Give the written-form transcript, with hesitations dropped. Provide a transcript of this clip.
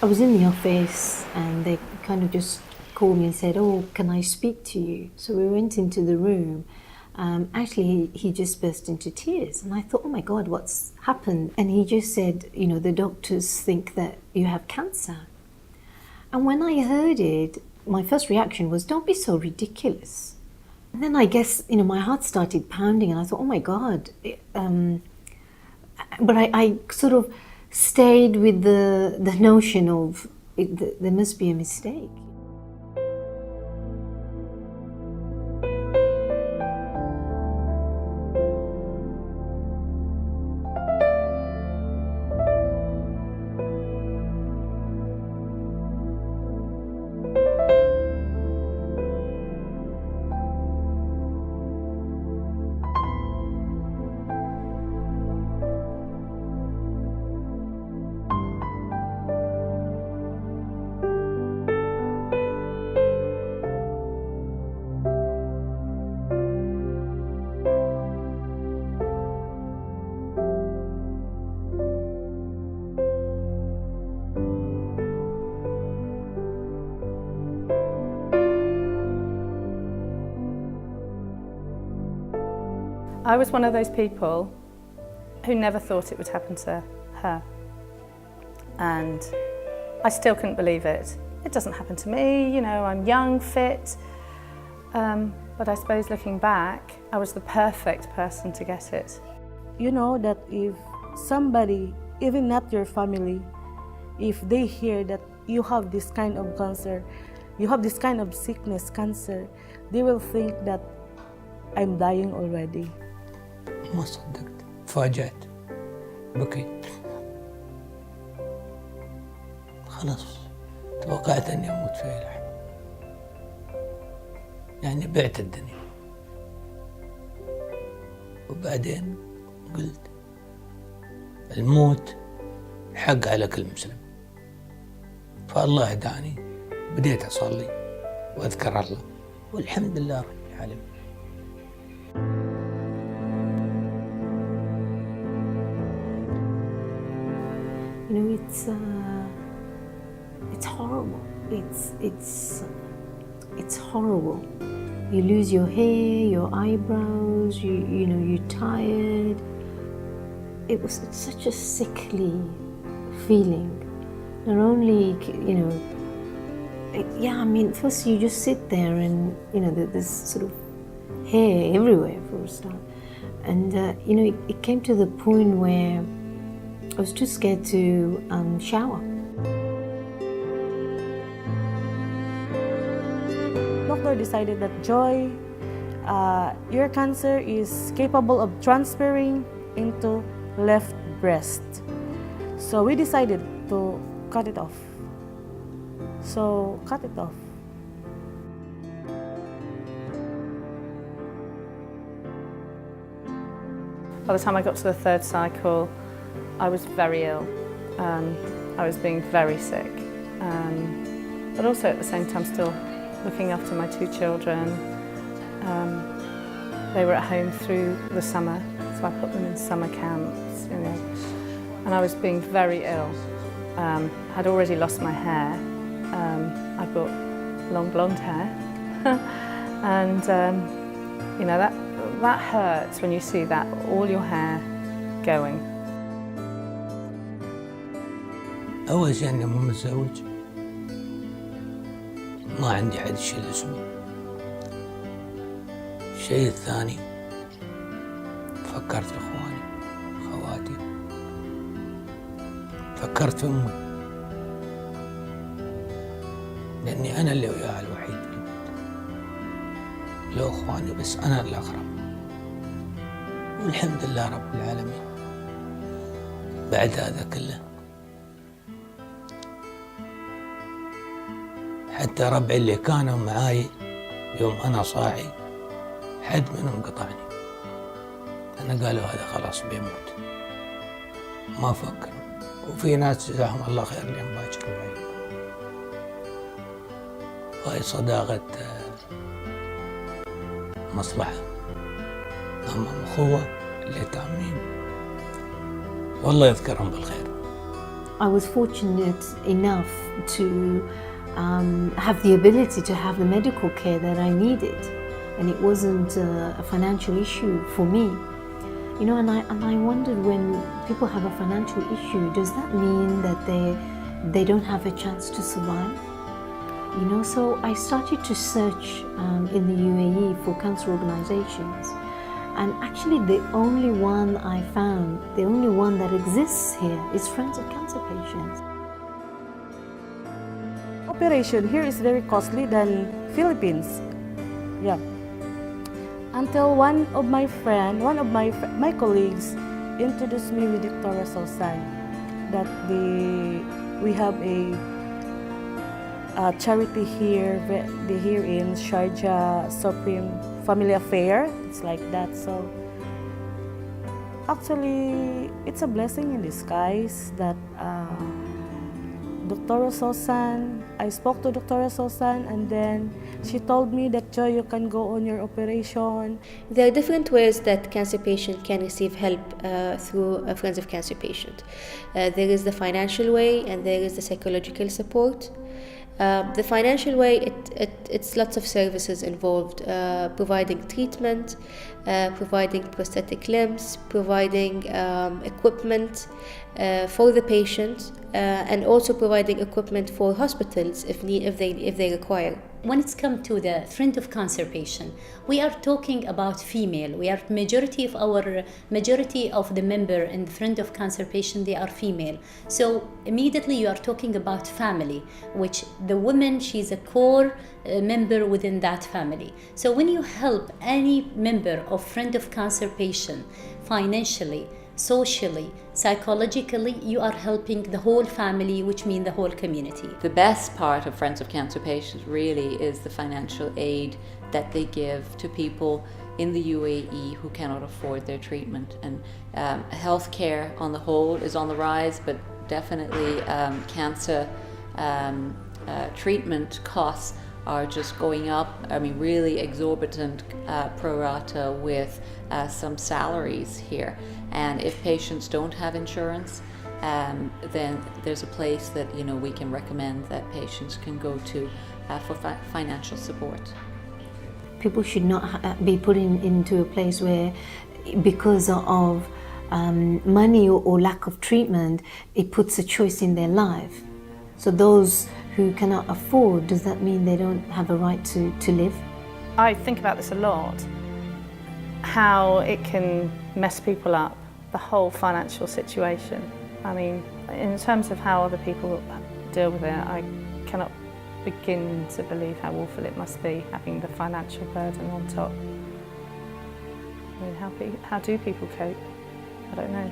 I was in the office and they kind of just called me and said, "Oh, can I speak to you?" So we went into the room. Actually, he just burst into tears, and I thought, "Oh my God, what's happened?" And he just said, "You know, the doctors think that you have cancer." And when I heard it, my first reaction was, "Don't be so ridiculous." And then I guess, you know, my heart started pounding, and I thought, "Oh my God." But I sort of stayed with the notion of there must be a mistake. I was one of those people who never thought it would happen to her. And I still couldn't believe it. It doesn't happen to me, you know, I'm young, fit. But I suppose looking back, I was the perfect person to get it. You know that if somebody, even not your family, if they hear that you have this kind of cancer, you have this kind of sickness, cancer, they will think that I'm dying already. ما صدقت، تفاجأت، بكيت. خلاص توقعت اني اموت في أي لحظة. يعني بعت الدنيا. وبعدين قلت الموت حق على كل مسلم. فالله هداني، بديت اصلي واذكر الله والحمد لله رب العالمين. You know, it's horrible. It's horrible. You lose your hair, your eyebrows. You know, you're tired. It's such a sickly feeling. Not only, you know, yeah. I mean, first you just sit there and you know there's sort of hair everywhere for a start, and you know it came to the point where I was too scared to shower. Doctor decided that Joy, your cancer is capable of transferring into left breast. So we decided to cut it off. So cut it off. By the time I got to the third cycle, I was very ill. I was being very sick, but also at the same time still looking after my two children. They were at home through the summer, so I put them in summer camps, you know, and I was being very ill. I'd already lost my hair. I've got long blonde hair, and you know that hurts when you see that all your hair going. أول شيء أني مو متزوج، ما عندي حد يشيل اسمي. الشيء الثاني فكرت في إخواني، خواتي، فكرت في أمي، لأني أنا اللي وياها الوحيد في البيت، لو إخواني بس أنا الأقرب. والحمد لله رب العالمين. بعد هذا كله حتى ربعي اللي كانوا معاي يوم أنا صاحي حد منهم قطعني. أنا قالوا هذا خلاص بيموت، ما فكروا. وفي ناس جزاهم الله خير اللي باكر معي. هاي صداقة مصلحة، أما أخوة اللي تامين والله يذكرهم بالخير. I was fortunate enough to have the ability to have the medical care that I needed, and it wasn't a financial issue for me. You know, and I wondered, when people have a financial issue, does that mean that they don't have a chance to survive? You know, so I started to search in the UAE for cancer organizations, and actually the only one I found, the only one that exists here, is Friends of Cancer Patients. Operation here is very costly than Philippines. Yeah. Until one of my colleagues introduced me with Dr. Sosan, that we have a charity here in Sharjah, Supreme Family Affair. It's like that. So actually, it's a blessing in disguise that Dr. Sosan, I spoke to Dr. Sosan, and then she told me that, Joy, you can go on your operation. There are different ways that cancer patient can receive help through Friends of Cancer Patient. There is the financial way, and there is the psychological support. The financial way, it's lots of services involved, providing treatment, providing prosthetic limbs, providing equipment for the patient, and also providing equipment for hospitals if they require. When it's come to the Friend of Cancer Patient, we are talking about female. We are majority of the member in the Friend of Cancer Patient, they are female. So immediately you are talking about family, which the woman, she's a core member within that family. So when you help any member of Friend of Cancer Patient financially, socially, psychologically, you are helping the whole family, which means the whole community. The best part of Friends of Cancer Patients really is the financial aid that they give to people in the UAE who cannot afford their treatment. And healthcare on the whole is on the rise, but definitely cancer treatment costs are just going up. I mean, really exorbitant pro rata with some salaries here. And if patients don't have insurance, then there's a place that, you know, we can recommend that patients can go to for financial support. People should not be put into a place where, because of money or lack of treatment, it puts a choice in their life. So those who cannot afford, does that mean they don't have a right to live? I think about this a lot, how it can mess people up, the whole financial situation. I mean, in terms of how other people deal with it, I cannot begin to believe how awful it must be having the financial burden on top. I mean, how do people cope? I don't know.